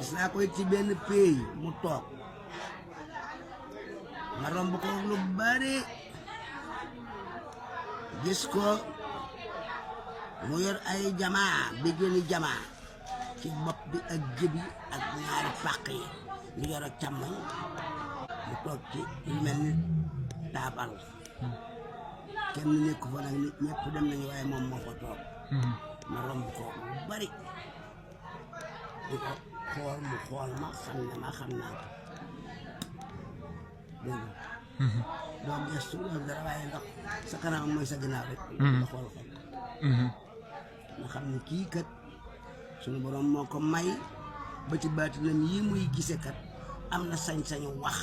gis naa ko ci benn pays mu toog ma romb ko lu bari gis ko mu yor ay jamaa béjjéeni jamaa ci bopp bi ak jëbi ak ñaari pàq yi li yor ak càmmoñ mu toog ci lu mel ni taabal kenn nekku fa nag nit ñëpp dem nañu waaye moom moo fa toog ma romb ko lu bari di ko xool mu xool ma xam ne ma xam naa ko dégg nga doo gestu loolu dara waaye ndax sa kanam mooy sa ginnaaw rek nga xool ko nga xam ne kii kat sunu borom moo ko may ba ci baatinam yi muy gise kat am na sañ-sañu wax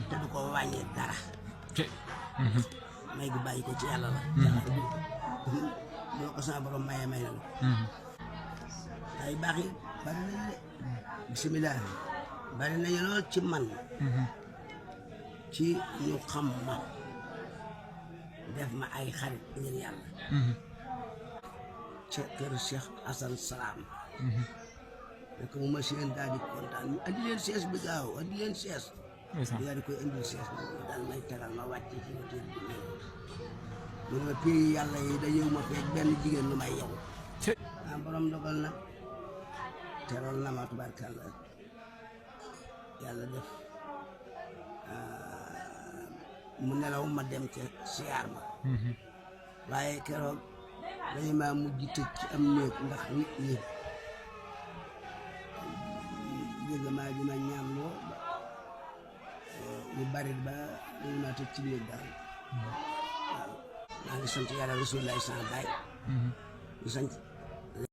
te du ko wàññee dara may gu bàyyi ko ci yàlla la moo ko sama borom may na la ay baax yi bari nañ de bisimilah bari nañu lool ci man ci ñu xam ma def ma ay xarit ngir yàlla ca kër Cheikh Assane Salam rek mu ma seen daal di kontaan ñu andi leen sees bi gaaw andi leen sees di daal di koy indil sees bi daal may teral ma wàcc ci hôtel bi mu ne ma pays yàlla yi da yow ma feeg benn jigéen lu may yow borom dogal nag teral na ma tubaarkàlla yàlla def mu nelaw ma dem ca siyaar ma waaye keroog dañu maa mujj tëj ci am néeg ndax nit ñi dégg maa dina ñaan loo lu bari ba dañu maa tëj ci néeg daal waaw maa ngi sant yàlla Rasulullah sama baay di sant